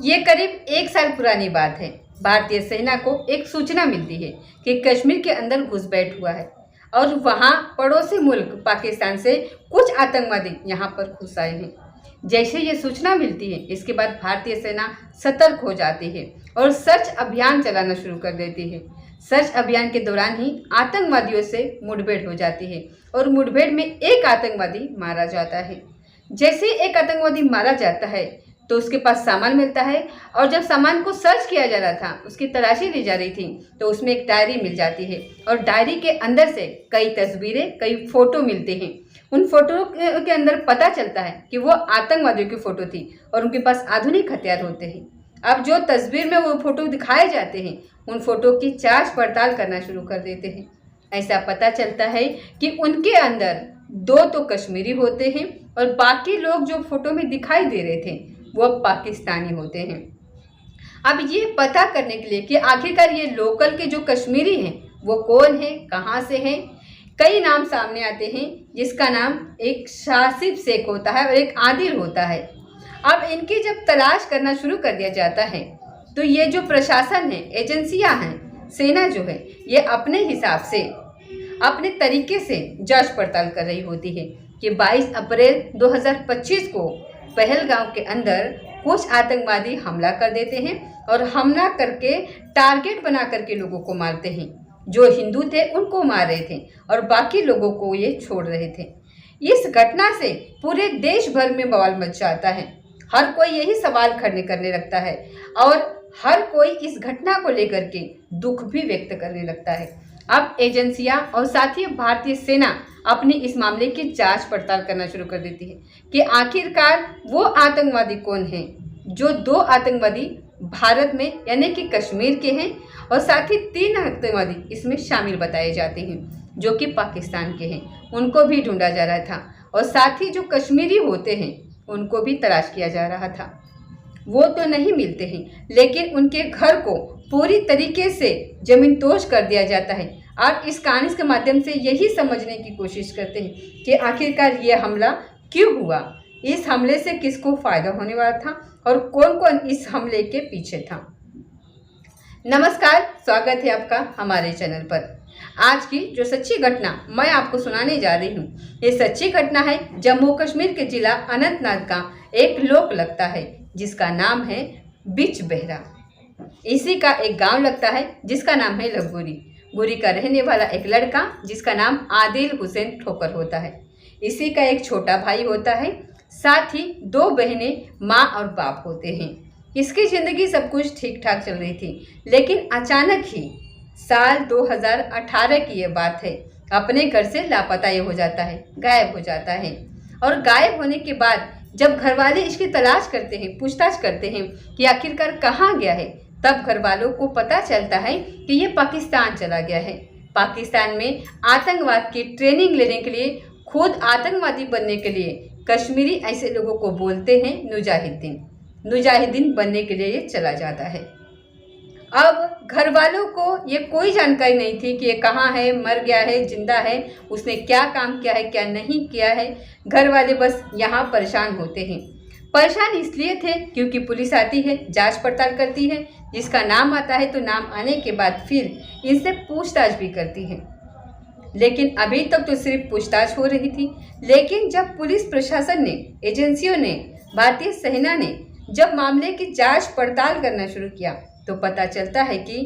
ये करीब 1 साल पुरानी बात है। भारतीय सेना को एक सूचना मिलती है कि कश्मीर के अंदर घुसपैठ हुआ है और वहाँ पड़ोसी मुल्क पाकिस्तान से कुछ आतंकवादी यहाँ पर घुस आए हैं। जैसे ये सूचना मिलती है, इसके बाद भारतीय सेना सतर्क हो जाती है और सर्च अभियान चलाना शुरू कर देती है। सर्च अभियान के दौरान ही आतंकवादियों से मुठभेड़ हो जाती है और मुठभेड़ में एक आतंकवादी मारा जाता है। जैसे एक आतंकवादी मारा जाता है तो उसके पास सामान मिलता है और जब सामान को सर्च किया जा रहा था, उसकी तलाशी ली जा रही थी, तो उसमें एक डायरी मिल जाती है और डायरी के अंदर से कई तस्वीरें, कई फोटो मिलते हैं। उन फोटो के अंदर पता चलता है कि वो आतंकवादियों की फ़ोटो थी और उनके पास आधुनिक हथियार होते हैं। अब जो तस्वीर में वो फ़ोटो दिखाए जाते हैं, उन फ़ोटो की जांच पड़ताल करना शुरू कर देते हैं। ऐसा पता चलता है कि उनके अंदर 2 तो कश्मीरी होते हैं और बाकी लोग जो फ़ोटो में दिखाई दे रहे थे वो पाकिस्तानी होते हैं। अब ये पता करने के लिए कि आखिरकार ये लोकल के जो कश्मीरी हैं वो कौन है, कहाँ से हैं, कई नाम सामने आते हैं, जिसका नाम एक शासिब शेख होता है और एक आदिल होता है। अब इनकी जब तलाश करना शुरू कर दिया जाता है तो ये जो प्रशासन है, एजेंसियां हैं, सेना जो है, ये अपने हिसाब से, अपने तरीके से जांच पड़ताल कर रही होती है कि 22 अप्रैल 2025 को पहलगांव के अंदर कुछ आतंकवादी हमला कर देते हैं और हमला करके टारगेट बना करके लोगों को मारते हैं। जो हिंदू थे उनको मार रहे थे और बाकी लोगों को ये छोड़ रहे थे। इस घटना से पूरे देश भर में बवाल मच जाता है। हर कोई यही सवाल खड़े करने लगता है और हर कोई इस घटना को लेकर के दुख भी व्यक्त करने लगता है। अब एजेंसियां और साथ ही भारतीय सेना अपनी इस मामले की जांच पड़ताल करना शुरू कर देती है कि आखिरकार वो आतंकवादी कौन हैं। जो 2 आतंकवादी भारत में यानी कि कश्मीर के हैं और साथ ही 3 आतंकवादी इसमें शामिल बताए जाते हैं जो कि पाकिस्तान के हैं, उनको भी ढूंढा जा रहा था और साथ ही जो कश्मीरी होते हैं उनको भी तलाश किया जा रहा था। वो तो नहीं मिलते हैं, लेकिन उनके घर को पूरी तरीके से जमीनदोज कर दिया जाता है। आप इस कहानी के माध्यम से यही समझने की कोशिश करते हैं कि आखिरकार ये हमला क्यों हुआ, इस हमले से किसको फ़ायदा होने वाला था और कौन कौन इस हमले के पीछे था। नमस्कार, स्वागत है आपका हमारे चैनल पर। आज की जो सच्ची घटना मैं आपको सुनाने जा रही हूँ, ये सच्ची घटना है जम्मू कश्मीर के जिला अनंतनाग का एक लोक लगता है जिसका नाम है बिच बेहरा। इसी का एक गांव लगता है जिसका नाम है लगोरी। गुरी का रहने वाला एक लड़का जिसका नाम आदिल हुसैन ठोकर होता है। इसी का एक छोटा भाई होता है, साथ ही 2 बहनें, माँ और बाप होते हैं। इसकी ज़िंदगी सब कुछ ठीक ठाक चल रही थी, लेकिन अचानक ही साल 2018 की ये बात है, अपने घर से लापता ये हो जाता है, गायब हो जाता है। और गायब होने के बाद जब घर वाले इसकी तलाश करते हैं, पूछताछ करते हैं कि आखिरकार कहाँ गया है, तब घर वालों को पता चलता है कि ये पाकिस्तान चला गया है। पाकिस्तान में आतंकवाद की ट्रेनिंग लेने के लिए, खुद आतंकवादी बनने के लिए कश्मीरी ऐसे लोगों को बोलते हैं मुजाहिदीन बनने के लिए ये चला जाता है। अब घर वालों को ये कोई जानकारी नहीं थी कि ये कहाँ है, मर गया है, जिंदा है, उसने क्या काम किया है, क्या नहीं किया है। घर वाले बस यहाँ परेशान होते हैं। परेशान इसलिए थे क्योंकि पुलिस आती है, जांच पड़ताल करती है, जिसका नाम आता है तो नाम आने के बाद फिर इनसे पूछताछ भी करती है। लेकिन अभी तक तो सिर्फ पूछताछ हो रही थी, लेकिन जब पुलिस प्रशासन ने, एजेंसियों ने, भारतीय सेना ने जब मामले की जांच पड़ताल करना शुरू किया तो पता चलता है कि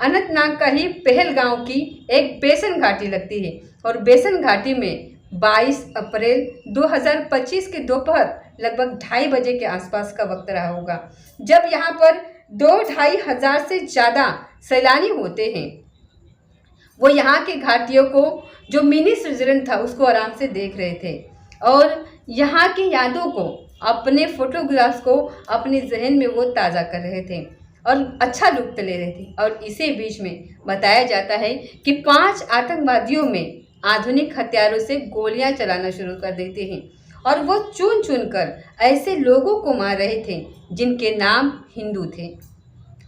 अनंतनाग का ही पहलगांव की एक बेसन घाटी लगती है और बेसन घाटी में 22 अप्रैल 2025 के दोपहर लगभग 2:30 बजे के आसपास का वक्त रहा होगा, जब यहाँ पर 2-2.5 हज़ार से ज़्यादा सैलानी होते हैं। वो यहाँ की घाटियों को, जो मिनी स्विट्जरलैंड था, उसको आराम से देख रहे थे और यहाँ की यादों को, अपने फोटोग्राफ्स को अपने जहन में वो ताज़ा कर रहे थे और अच्छा लुत्फ़ ले रहे थे। और इसी बीच में बताया जाता है कि 5 आतंकवादियों में आधुनिक हथियारों से गोलियां चलाना शुरू कर देते हैं और वो चुन चुन कर ऐसे लोगों को मार रहे थे जिनके नाम हिंदू थे।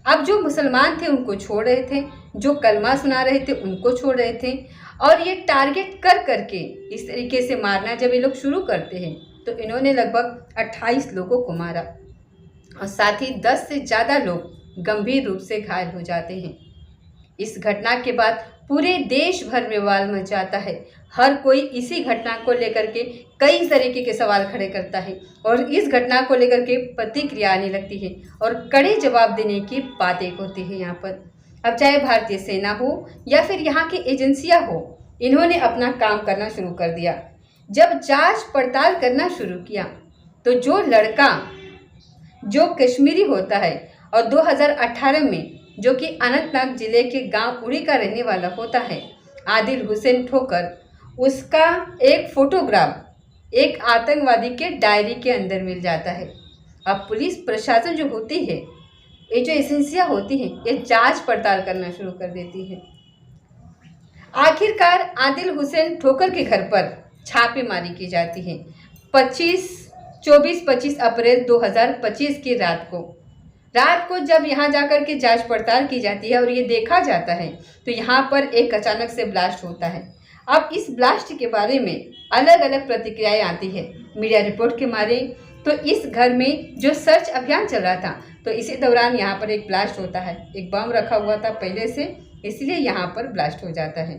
अब जो मुसलमान थे उनको छोड़ रहे थे, जो कलमा सुना रहे थे उनको छोड़ रहे थे और ये टारगेट कर करके इस तरीके से मारना जब ये लोग शुरू करते हैं तो इन्होंने लगभग 28 लोगों को मारा। और साथ ही 10 से ज़्यादा लोग गंभीर रूप से घायल हो जाते हैं। इस घटना के बाद पूरे देश भर में बवाल मच जाता है। हर कोई इसी घटना को लेकर के कई तरीके के सवाल खड़े करता है और इस घटना को लेकर के प्रतिक्रिया आने लगती है और कड़े जवाब देने की बातें होती है यहाँ पर। अब चाहे भारतीय सेना हो या फिर यहाँ की एजेंसियाँ हो, इन्होंने अपना काम करना शुरू कर दिया। जब जांच पड़ताल करना शुरू किया तो जो लड़का जो कश्मीरी होता है और 2018 में जो कि अनंतनाग जिले के गांव उड़ी का रहने वाला होता है, आदिल हुसैन ठोकर, उसका एक फोटोग्राफ एक आतंकवादी के डायरी के अंदर मिल जाता है। अब पुलिस प्रशासन जो होती है, ये जो एजेंसियां होती हैं, ये जांच पड़ताल करना शुरू कर देती है। आखिरकार आदिल हुसैन ठोकर के घर पर छापेमारी की जाती है 24-25 अप्रैल 2025 की रात को जब यहाँ जाकर के जांच पड़ताल की जाती है और ये देखा जाता है तो यहाँ पर एक अचानक से ब्लास्ट होता है। अब इस ब्लास्ट के बारे में अलग अलग प्रतिक्रियाएं आती है मीडिया रिपोर्ट के मारे। तो इस घर में जो सर्च अभियान चल रहा था, तो इसी दौरान यहाँ पर एक ब्लास्ट होता है। एक बम रखा हुआ था पहले से, इसलिए यहाँ पर ब्लास्ट हो जाता है।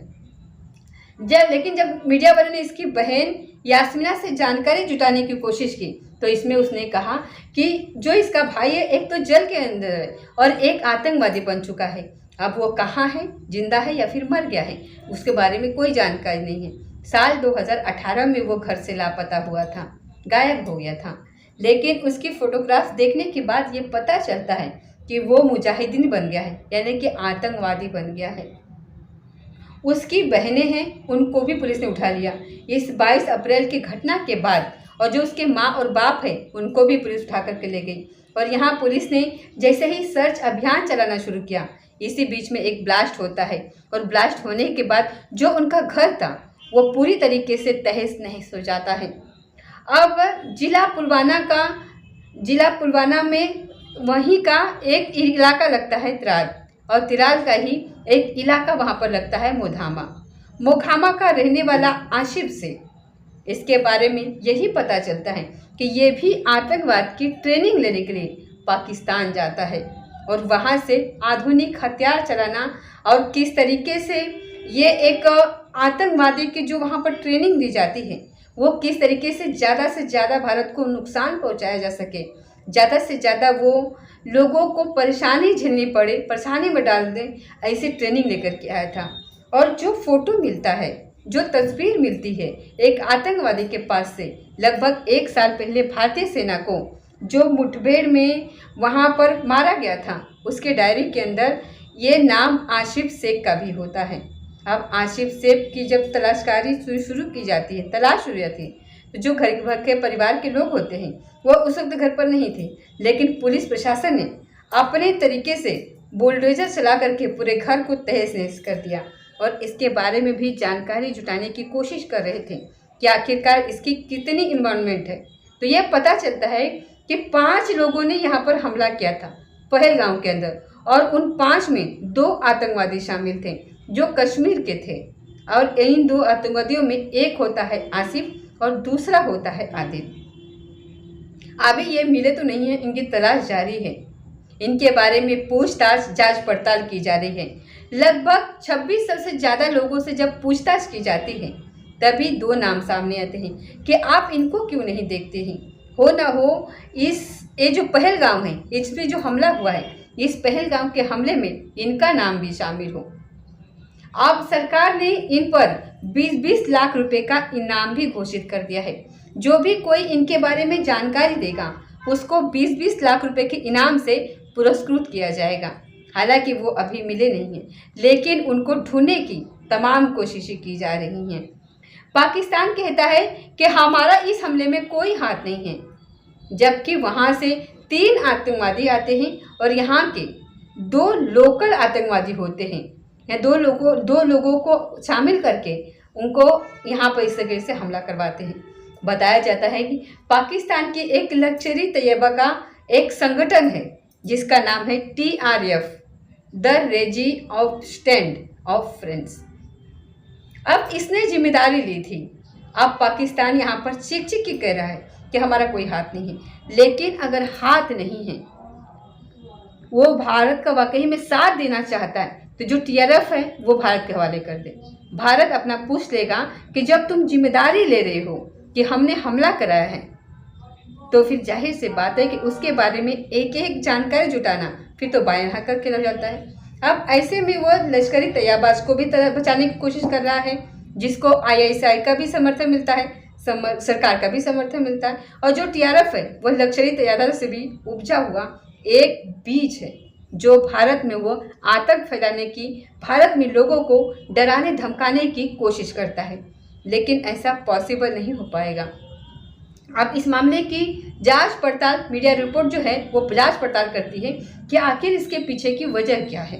लेकिन जब मीडिया वालों ने इसकी बहन यास्मीना से जानकारी जुटाने की कोशिश की तो इसमें उसने कहा कि जो इसका भाई है, एक तो जेल के अंदर है और एक आतंकवादी बन चुका है। अब वो कहाँ है, जिंदा है या फिर मर गया है, उसके बारे में कोई जानकारी नहीं है। साल 2018 में वो घर से लापता हुआ था, गायब हो गया था। लेकिन उसकी फोटोग्राफ देखने के बाद ये पता चलता है कि वो मुजाहिदीन बन गया है, यानी कि आतंकवादी बन गया है। उसकी बहनें हैं, उनको भी पुलिस ने उठा लिया इस 22 अप्रैल की घटना के बाद। और जो उसके माँ और बाप है, उनको भी पुलिस उठा करके ले गई। और यहाँ पुलिस ने जैसे ही सर्च अभियान चलाना शुरू किया, इसी बीच में एक ब्लास्ट होता है और ब्लास्ट होने के बाद जो उनका घर था वो पूरी तरीके से तहस नहस हो जाता है। अब जिला पुलवामा में वहीं का एक इलाका लगता है तिराल, और तिराल का ही एक इलाका वहाँ पर लगता है मोघामा का रहने वाला आशिफ से इसके बारे में यही पता चलता है कि ये भी आतंकवाद की ट्रेनिंग लेने के लिए पाकिस्तान जाता है और वहाँ से आधुनिक हथियार चलाना और किस तरीके से ये एक आतंकवादी की जो वहाँ पर ट्रेनिंग दी जाती है, वो किस तरीके से ज़्यादा भारत को नुकसान पहुँचाया जा सके, ज़्यादा से ज़्यादा वो लोगों को परेशानी झेलनी पड़े, परेशानी में डाल दें, ऐसी ट्रेनिंग लेकर के आया था। और जो फोटो मिलता है, जो तस्वीर मिलती है एक आतंकवादी के पास से लगभग 1 साल पहले भारतीय सेना को जो मुठभेड़ में वहाँ पर मारा गया था, उसके डायरी के अंदर ये नाम आशिफ शेख का भी होता है। अब आशिफ शेख की जब तलाशकारी शुरू की जाती है, तलाश शुरू होती है, तो जो घर भर के परिवार के लोग होते हैं वो उस वक्त घर पर नहीं थे, लेकिन पुलिस प्रशासन ने अपने तरीके से बुलडोजर चला करके पूरे घर को तहस नहस कर दिया और इसके बारे में भी जानकारी जुटाने की कोशिश कर रहे थे कि आखिरकार इसकी कितनी इन्वॉल्वमेंट है। तो यह पता चलता है कि 5 लोगों ने यहाँ पर हमला किया था पहलगाम के अंदर, और उन 5 में 2 आतंकवादी शामिल थे जो कश्मीर के थे। और इन 2 आतंकवादियों में एक होता है आसिफ और दूसरा होता है आदिल। अभी ये मिले तो नहीं है, इनकी तलाश जारी है, इनके बारे में पूछताछ जांच पड़ताल की जा रही है। लगभग 2600 से ज़्यादा लोगों से जब पूछताछ की जाती है तभी 2 नाम सामने आते हैं कि आप इनको क्यों नहीं देखते हैं। हो ना हो ये जो पहलगाम है, इसमें जो हमला हुआ है, इस पहलगाम के हमले में इनका नाम भी शामिल हो। अब सरकार ने इन पर 20-20 लाख रुपए का इनाम भी घोषित कर दिया है। जो भी कोई इनके बारे में जानकारी देगा उसको 20-20 लाख रुपए के इनाम से पुरस्कृत किया जाएगा। हालांकि वो अभी मिले नहीं हैं, लेकिन उनको ढूंढने की तमाम कोशिशें की जा रही हैं। पाकिस्तान कहता है कि हमारा इस हमले में कोई हाथ नहीं है, जबकि वहाँ से 3 आतंकवादी आते हैं और यहाँ के 2 लोकल आतंकवादी होते हैं, या 2 लोगों को शामिल करके उनको यहाँ पर इस जगह से हमला करवाते हैं। बताया जाता है कि पाकिस्तान की एक लश्करी तैयबा का एक संगठन है जिसका नाम है TRF, द रेजी ऑफ स्टैंड ऑफ फ्रेंड्स। अब इसने जिम्मेदारी ली थी। अब पाकिस्तान यहाँ पर चीख चीख के कह रहा है कि हमारा कोई हाथ नहीं है, लेकिन अगर हाथ नहीं है वो भारत का वाकई में साथ देना चाहता है तो जो टीआरएफ है वो भारत के हवाले कर दे। भारत अपना पूछ लेगा कि जब तुम जिम्मेदारी ले रहे हो कि हमने हमला कराया है, तो फिर जाहिर सी बात है कि उसके बारे में एक एक जानकारी जुटाना फिर तो बाएं हाथ करके लग जाता है। अब ऐसे में वो लश्करी तैयारबाज को भी बचाने की कोशिश कर रहा है, जिसको आईएसआई का भी समर्थन मिलता है, सरकार का भी समर्थन मिलता है, और जो टीआरएफ है वह लश्करी तैयारबाज से भी उपजा हुआ एक बीज है जो भारत में वो आतंक फैलाने की, भारत में लोगों को डराने धमकाने की कोशिश करता है। लेकिन ऐसा पॉसिबल नहीं हो पाएगा। अब इस मामले की जांच पड़ताल, मीडिया रिपोर्ट जो है वो जांच पड़ताल करती है कि आखिर इसके पीछे की वजह क्या है।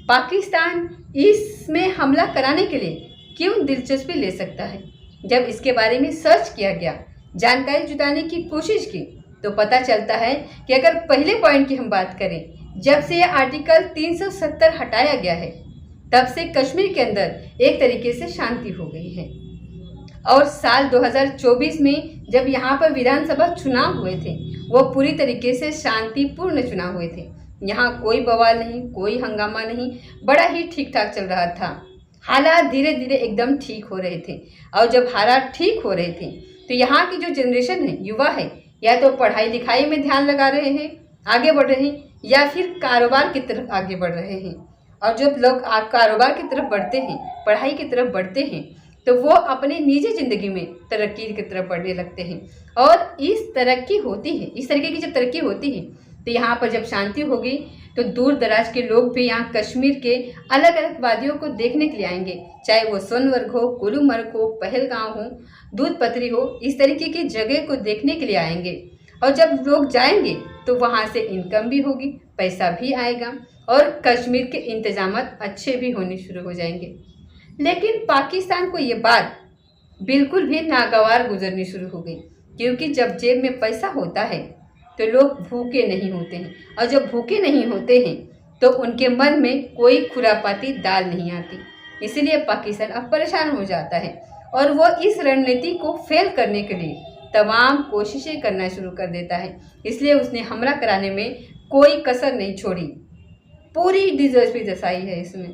पाकिस्तान इसमें हमला कराने के लिए क्यों दिलचस्पी ले सकता है? जब इसके बारे में सर्च किया गया, जानकारी जुटाने की कोशिश की, तो पता चलता है कि अगर पहले पॉइंट की हम बात करें, जब से यह आर्टिकल 370 हटाया गया है तब से कश्मीर के अंदर एक तरीके से शांति हो गई है। और साल 2024 में जब यहाँ पर विधानसभा चुनाव हुए थे, वो पूरी तरीके से शांतिपूर्ण चुनाव हुए थे। यहाँ कोई बवाल नहीं, कोई हंगामा नहीं, बड़ा ही ठीक ठाक चल रहा था। हालात धीरे धीरे एकदम ठीक हो रहे थे। और जब हालात ठीक हो रहे थे तो यहाँ की जो जनरेशन है, युवा है, या तो पढ़ाई लिखाई में ध्यान लगा रहे हैं, आगे बढ़ रहे हैं, या फिर कारोबार की तरफ आगे बढ़ रहे हैं। और जब लोग कारोबार की तरफ बढ़ते हैं, पढ़ाई की तरफ बढ़ते हैं, तो वो अपने निजी ज़िंदगी में तरक्की की तरफ बढ़ने लगते हैं। और इस तरक्की होती है, इस तरीके की जब तरक्की होती है तो यहाँ पर जब शांति होगी तो दूर दराज के लोग भी यहाँ कश्मीर के अलग अलग वादियों को देखने के लिए आएंगे, चाहे वो सोनमर्ग हो, गुलमर्ग हो, पहलगांव हो, दूध पत्री हो, इस तरीके की जगह को देखने के लिए आएंगे। और जब लोग जाएंगे तो वहाँ से इनकम भी होगी, पैसा भी आएगा और कश्मीर के इंतजाम अच्छे भी होने शुरू हो जाएंगे। लेकिन पाकिस्तान को ये बात बिल्कुल भी नागवार गुजरनी शुरू हो गई, क्योंकि जब जेब में पैसा होता है तो लोग भूखे नहीं होते हैं, और जब भूखे नहीं होते हैं तो उनके मन में कोई खुरापाती दाल नहीं आती। इसीलिए पाकिस्तान अब परेशान हो जाता है और वो इस रणनीति को फेल करने के लिए तमाम कोशिशें करना शुरू कर देता है। इसलिए उसने हमला कराने में कोई कसर नहीं छोड़ी, पूरी दिलचस्पी दर्शाई है इसमें।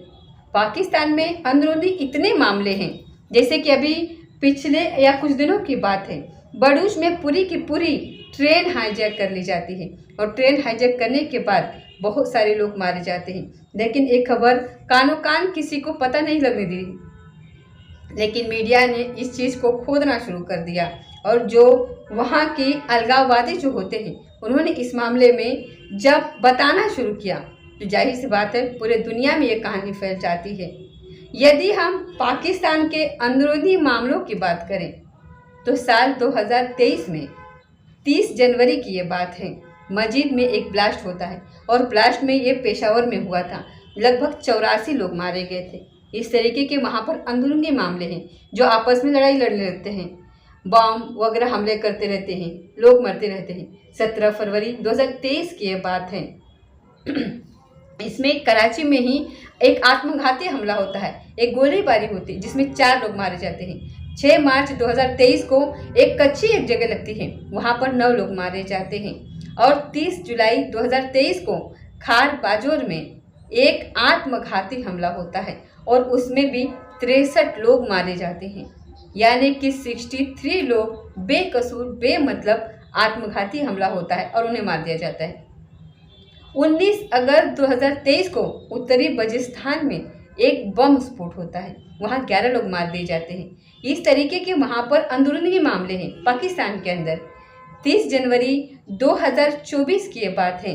पाकिस्तान में अंदरूनी इतने मामले हैं, जैसे कि अभी पिछले या कुछ दिनों की बात है, बड़ूच में पूरी की पूरी ट्रेन हाईजैक कर ली जाती है और ट्रेन हाईजैक करने के बाद बहुत सारे लोग मारे जाते हैं। लेकिन एक खबर कानो कान किसी को पता नहीं लगने दी, लेकिन मीडिया ने इस चीज़ को खोदना शुरू कर दिया और जो वहाँ के अलगाववादी जो होते हैं उन्होंने इस मामले में जब बताना शुरू किया तो जाहिर सी बात है पूरे दुनिया में ये कहानी फैल जाती है। यदि हम पाकिस्तान के अंदरूनी मामलों की बात करें तो साल 2023 में 30 जनवरी की ये बात है, मस्जिद में एक ब्लास्ट होता है और ब्लास्ट में ये पेशावर में हुआ था। लगभग 84 लोग मारे गए थे। इस तरीके के वहाँ पर अंदरूनी मामले हैं जो आपस में लड़ाई लड़ने लगते हैं, बम वगैरह हमले करते रहते हैं, लोग मरते रहते हैं। 17 फरवरी 2023 की ये बात है। इसमें कराची में ही एक आत्मघाती हमला होता है, एक गोलीबारी होती है जिसमें 4 लोग मारे जाते हैं। 6 मार्च 2023 को एक कच्ची एक जगह लगती है, वहाँ पर 9 लोग मारे जाते हैं। और 30 जुलाई 2023 को खार बाजोर में एक आत्मघाती हमला होता है और उसमें भी 63 लोग मारे जाते हैं, यानी कि 63 लोग बेकसूर बेमतलब आत्मघाती हमला होता है और उन्हें मार दिया जाता है। 19 अगस्त 2023 को उत्तरी बलूचिस्तान में एक बम विस्फोट होता है, वहाँ 11 लोग मार दिए जाते हैं। इस तरीके के वहाँ पर अंदरूनी मामले हैं पाकिस्तान के अंदर। 30 जनवरी 2024 की ये बात है,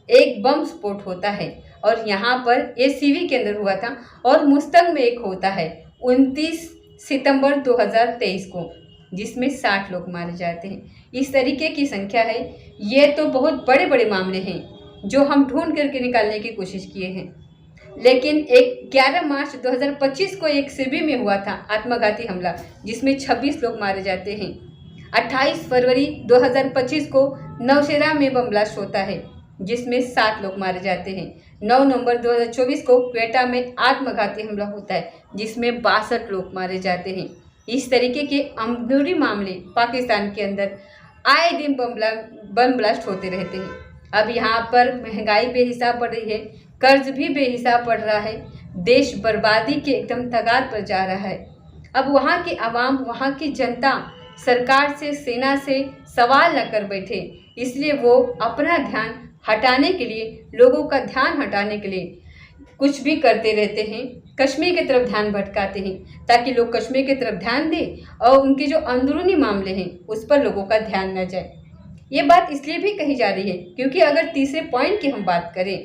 एक बम विस्फोट होता है और यहाँ पर ये सीवी के अंदर हुआ था। और मुस्तंग में एक होता है 29 सितंबर 2023 को, जिसमें 60 लोग मारे जाते हैं। इस तरीके की संख्या है। ये तो बहुत बड़े बड़े मामले हैं जो हम ढूंढ करके निकालने की कोशिश किए हैं। लेकिन एक 11 मार्च 2025 को एक सिरबी में हुआ था आत्मघाती हमला, जिसमें 26 लोग मारे जाते हैं। 28 फरवरी 2025 को नौशेरा में बम ब्लास्ट होता है, जिसमें 7 लोग मारे जाते हैं। 9 नवंबर 2024 को क्वेटा में आत्मघाती हमला होता है, जिसमें 62 लोग मारे जाते हैं। इस तरीके के अंदरूनी मामले पाकिस्तान के अंदर आए दिन बम ब्लास्ट होते रहते हैं। अब यहाँ पर महंगाई बेहिसाब बढ़ रही है, कर्ज भी बेहिसाब बढ़ रहा है, देश बर्बादी के एकदम तगार पर जा रहा है। अब वहाँ की आवाम, वहाँ की जनता सरकार से, सेना से सवाल न कर बैठे, इसलिए वो अपना ध्यान हटाने के लिए, लोगों का ध्यान हटाने के लिए कुछ भी करते रहते हैं, कश्मीर की तरफ ध्यान भटकाते हैं ताकि लोग कश्मीर की तरफ ध्यान दें और उनके जो अंदरूनी मामले हैं उस पर लोगों का ध्यान न जाए। ये बात इसलिए भी कही जा रही है क्योंकि अगर तीसरे पॉइंट की हम बात करें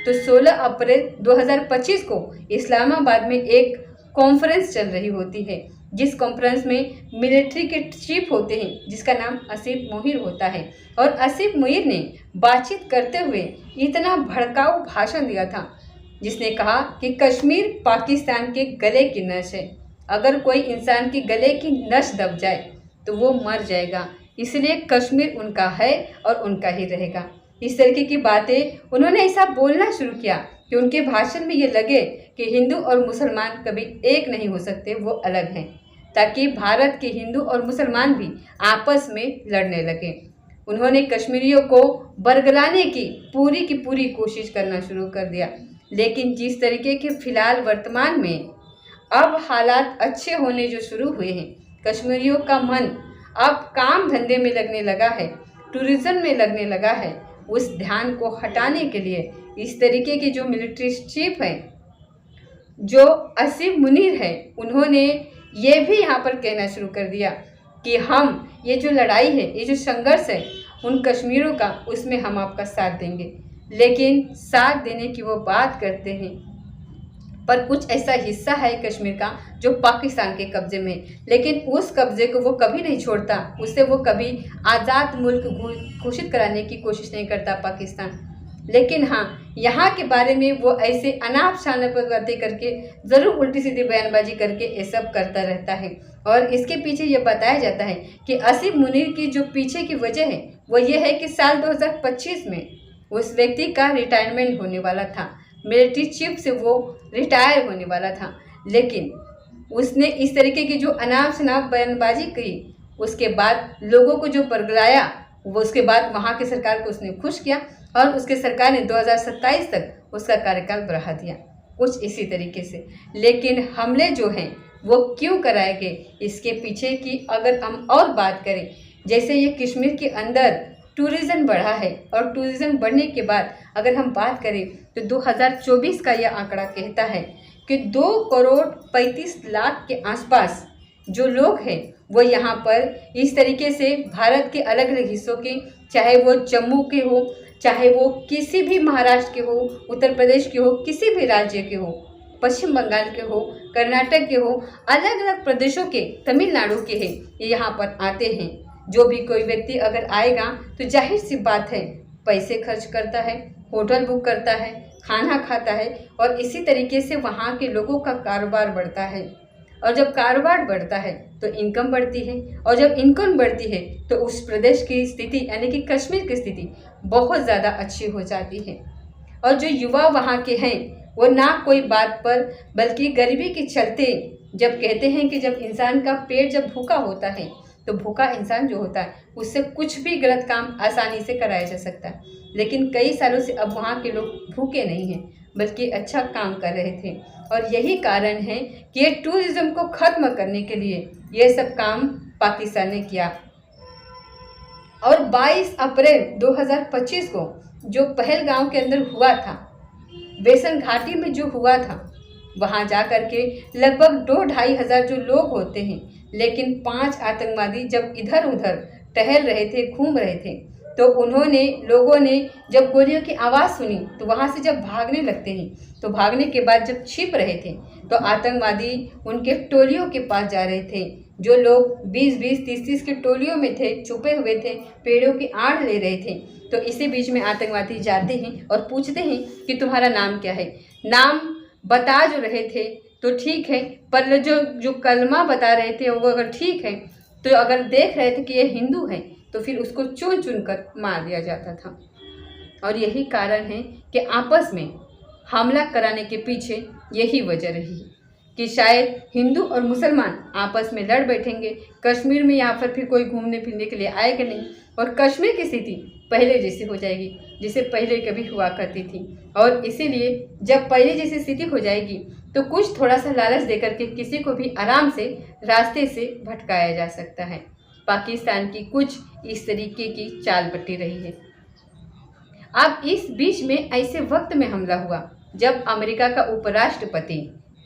तो 16 अप्रैल 2025 को इस्लामाबाद में एक कॉन्फ्रेंस चल रही होती है, जिस कॉन्फ्रेंस में मिलिट्री के चीफ होते हैं जिसका नाम आसिफ मुनीर होता है। और आसिफ मुनीर ने बातचीत करते हुए इतना भड़काऊ भाषण दिया था जिसने कहा कि कश्मीर पाकिस्तान के गले की नस है, अगर कोई इंसान के गले की नस दब जाए तो वो मर जाएगा, इसलिए कश्मीर उनका है और उनका ही रहेगा। इस तरीके की बातें उन्होंने ऐसा बोलना शुरू किया कि उनके भाषण में ये लगे कि हिंदू और मुसलमान कभी एक नहीं हो सकते, वो अलग हैं, ताकि भारत के हिंदू और मुसलमान भी आपस में लड़ने लगे। उन्होंने कश्मीरियों को बरगलाने की पूरी कोशिश करना शुरू कर दिया, लेकिन जिस तरीके के फिलहाल वर्तमान में अब हालात अच्छे होने जो शुरू हुए हैं, कश्मीरियों का मन अब काम धंधे में लगने लगा है, टूरिज्म में लगने लगा है, उस ध्यान को हटाने के लिए इस तरीके के जो मिलिट्री चीफ हैं, जो आसिफ मुनीर है, उन्होंने ये भी यहाँ पर कहना शुरू कर दिया कि हम ये जो लड़ाई है, ये जो संघर्ष है उन कश्मीरों का, उसमें हम आपका साथ देंगे। लेकिन साथ देने की वो बात करते हैं पर कुछ ऐसा हिस्सा है कश्मीर का जो पाकिस्तान के कब्जे में, लेकिन उस कब्जे को वो कभी नहीं छोड़ता, उससे वो कभी आज़ाद मुल्क घोषित कराने की कोशिश नहीं करता पाकिस्तान। लेकिन हाँ, यहाँ के बारे में वो ऐसे अनाप शनाप बातें करके, ज़रूर उल्टी सीधी बयानबाजी करके ये सब करता रहता है। और इसके पीछे ये बताया जाता है कि आसिफ मुनीर की जो पीछे की वजह है वो ये है कि साल 2025 में उस व्यक्ति का रिटायरमेंट होने वाला था, मिलिट्री चीफ से वो रिटायर होने वाला था, लेकिन उसने इस तरीके की जो अनाप शनाप बयानबाजी की, उसके बाद लोगों को जो बरगलाया, वो उसके बाद वहाँ की सरकार को उसने खुश किया और उसके सरकार ने 2027 तक उसका कार्यकाल बढ़ा दिया, कुछ इसी तरीके से। लेकिन हमले जो हैं वो क्यों कराए गए, इसके पीछे की अगर हम और बात करें, जैसे ये कश्मीर के अंदर टूरिज़्म बढ़ा है और टूरिज़्म बढ़ने के बाद अगर हम बात करें तो 2024 का यह आंकड़ा कहता है कि 2,35,00,000 के आसपास जो लोग हैं वो यहाँ पर इस तरीके से भारत के अलग अलग हिस्सों के, चाहे वो जम्मू के हो, चाहे वो किसी भी महाराष्ट्र के हो, उत्तर प्रदेश के हो, किसी भी राज्य के हो, पश्चिम बंगाल के हो, कर्नाटक के हो, अलग अलग प्रदेशों के, तमिलनाडु के हैं, ये यहाँ पर आते हैं। जो भी कोई व्यक्ति अगर आएगा तो जाहिर सी बात है पैसे खर्च करता है, होटल बुक करता है, खाना खाता है और इसी तरीके से वहाँ के लोगों का कारोबार बढ़ता है। और जब कारोबार बढ़ता है तो इनकम बढ़ती है और जब इनकम बढ़ती है तो उस प्रदेश की स्थिति यानी कि कश्मीर की स्थिति बहुत ज़्यादा अच्छी हो जाती है। और जो युवा वहाँ के हैं वो ना कोई बात पर, बल्कि गरीबी के चलते, जब कहते हैं कि जब इंसान का पेट जब भूखा होता है तो भूखा इंसान जो होता है उससे कुछ भी गलत काम आसानी से कराया जा सकता है, लेकिन कई सालों से अब वहाँ के लोग भूखे नहीं हैं बल्कि अच्छा काम कर रहे थे। और यही कारण है कि ये टूरिज़्म को ख़त्म करने के लिए ये सब काम पाकिस्तान ने किया। और 22 अप्रैल 2025 को जो पहलगाम के अंदर हुआ था, बेसन घाटी में जो हुआ था, वहाँ जा कर के लगभग 2-2.5 हज़ार जो लोग होते हैं, लेकिन 5 आतंकवादी जब इधर उधर टहल रहे थे, घूम रहे थे, तो लोगों ने जब गोलियों की आवाज़ सुनी तो वहाँ से जब भागने लगते हैं, तो भागने के बाद जब छिप रहे थे तो आतंकवादी उनके टोलियों के पास जा रहे थे। जो लोग 20-20, 30-30 के टोलियों में थे, छुपे हुए थे, पेड़ों की आड़ ले रहे थे, तो इसी बीच में आतंकवादी जाते हैं और पूछते हैं कि तुम्हारा नाम क्या है। नाम बता जो रहे थे तो ठीक है, पर जो कलमा बता रहे थे वो अगर ठीक है, तो अगर देख रहे थे कि ये हिंदू हैं तो फिर उसको चुन चुन कर मार दिया जाता था। और यही कारण है कि आपस में हमला कराने के पीछे यही वजह रही कि शायद हिंदू और मुसलमान आपस में लड़ बैठेंगे, कश्मीर में यहाँ पर फिर कोई घूमने फिरने के लिए आएगा नहीं, और कश्मीर की स्थिति पहले जैसी हो जाएगी, जिसे पहले कभी हुआ करती थी। और इसीलिए जब पहले जैसी स्थिति हो जाएगी तो कुछ थोड़ा सा लालच देकर के किसी को भी आराम से रास्ते से भटकाया जा सकता है। पाकिस्तान की कुछ इस तरीके की चाल बटी रही है। अब इस बीच में ऐसे वक्त में हमला हुआ जब अमेरिका का उपराष्ट्रपति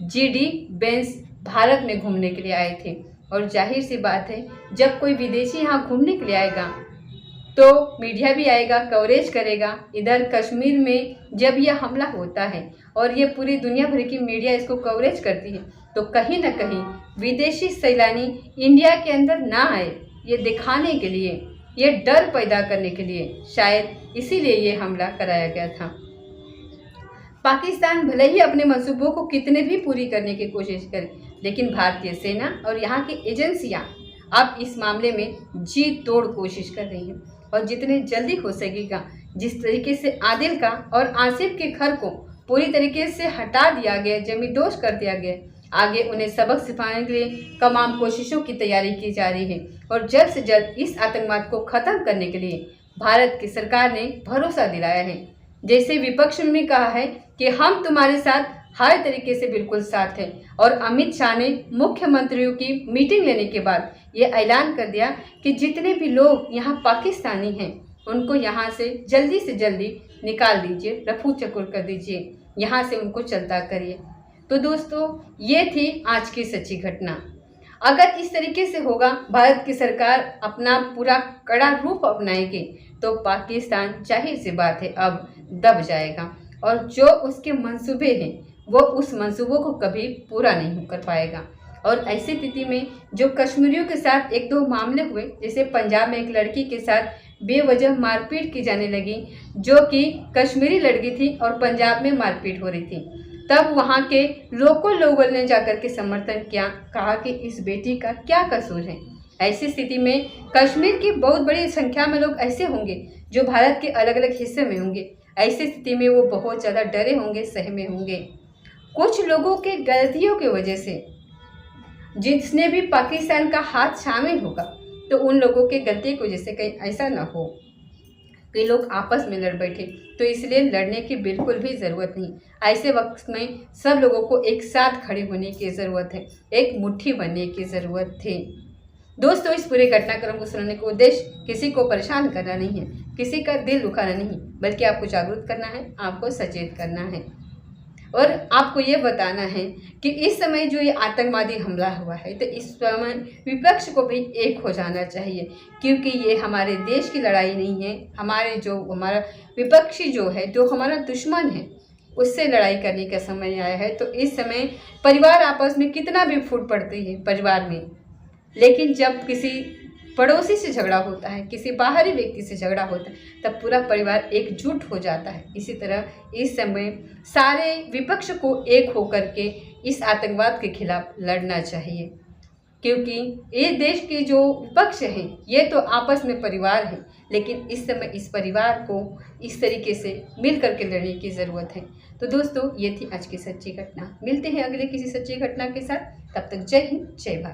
जी.डी. वेंस भारत में घूमने के लिए आए थे। और जाहिर सी बात है, जब कोई विदेशी यहाँ घूमने के लिए आएगा तो मीडिया भी आएगा, कवरेज करेगा। इधर कश्मीर में जब यह हमला होता है और ये पूरी दुनिया भर की मीडिया इसको कवरेज करती है, तो कहीं ना कहीं विदेशी सैलानी इंडिया के अंदर ना आए, ये दिखाने के लिए, ये डर पैदा करने के लिए, शायद इसीलिए ये हमला कराया गया था। पाकिस्तान भले ही अपने मंसूबों को कितने भी पूरी करने की कोशिश करे, लेकिन भारतीय सेना और यहाँ की एजेंसियाँ अब इस मामले में जी तोड़ कोशिश कर रही हैं। और जितने जल्दी हो सकेगा, जिस तरीके से आदिल का और आसिफ के घर को पूरी तरीके से हटा दिया गया, जमींदोज कर दिया गया, आगे उन्हें सबक सिखाने के लिए तमाम कोशिशों की तैयारी की जा रही है। और जल्द से जल्द इस आतंकवाद को ख़त्म करने के लिए भारत की सरकार ने भरोसा दिलाया है। जैसे विपक्ष ने भी कहा है कि हम तुम्हारे साथ हर तरीके से बिल्कुल साथ हैं। और अमित शाह ने मुख्यमंत्रियों की मीटिंग लेने के बाद ये ऐलान कर दिया कि जितने भी लोग यहाँ पाकिस्तानी हैं उनको यहाँ से जल्दी निकाल दीजिए, रफू चक्कर कर दीजिए, यहाँ से उनको चलता करिए। तो दोस्तों, ये थी आज की सच्ची घटना। अगर इस तरीके से होगा, भारत की सरकार अपना पूरा कड़ा रूप अपनाएगी, तो पाकिस्तान जाहिर सी बात है अब दब जाएगा और जो उसके मंसूबे हैं वो उस मंसूबों को कभी पूरा नहीं कर पाएगा। और ऐसी स्थिति में जो कश्मीरियों के साथ एक दो मामले हुए, जैसे पंजाब में एक लड़की के साथ बेवजह मारपीट की जाने लगी, जो कि कश्मीरी लड़की थी और पंजाब में मारपीट हो रही थी, तब वहाँ के लोकल लोगों ने जाकर के समर्थन किया, कहा कि इस बेटी का क्या कसूर है। ऐसी स्थिति में कश्मीर की बहुत बड़ी संख्या में लोग ऐसे होंगे जो भारत के अलग अलग हिस्से में होंगे। ऐसी स्थिति में वो बहुत ज़्यादा डरे होंगे, सहमे होंगे। कुछ लोगों के गलतियों की वजह से जिसने भी पाकिस्तान का हाथ शामिल होगा, तो उन लोगों के गलती की वजह से कहीं ऐसा ना हो कि लोग आपस में लड़ बैठे। तो इसलिए लड़ने की बिल्कुल भी ज़रूरत नहीं। ऐसे वक्त में सब लोगों को एक साथ खड़े होने की ज़रूरत है, एक मुट्ठी बनने की ज़रूरत थी। दोस्तों, इस पूरे घटनाक्रम को सुनने का उद्देश्य किसी को परेशान करना नहीं है, किसी का दिल दुखाना नहीं, बल्कि आपको जागरूक करना है, आपको सचेत करना है और आपको ये बताना है कि इस समय जो ये आतंकवादी हमला हुआ है, तो इस समय विपक्ष को भी एक हो जाना चाहिए, क्योंकि ये हमारे देश की लड़ाई नहीं है। हमारा विपक्षी जो है, जो हमारा दुश्मन है, उससे लड़ाई करने का समय आया है। तो इस समय परिवार आपस में कितना भी फूट पड़ती है परिवार में, लेकिन जब किसी पड़ोसी से झगड़ा होता है, किसी बाहरी व्यक्ति से झगड़ा होता है, तब पूरा परिवार एकजुट हो जाता है। इसी तरह इस समय सारे विपक्ष को एक होकर के इस आतंकवाद के खिलाफ लड़ना चाहिए, क्योंकि ये देश के जो विपक्ष हैं ये तो आपस में परिवार है, लेकिन इस समय इस परिवार को इस तरीके से मिल करके लड़ने की ज़रूरत है। तो दोस्तों, ये थी आज की सच्ची घटना। मिलते हैं अगले किसी सच्ची घटना के साथ। तब तक जय हिंद, जय भारत।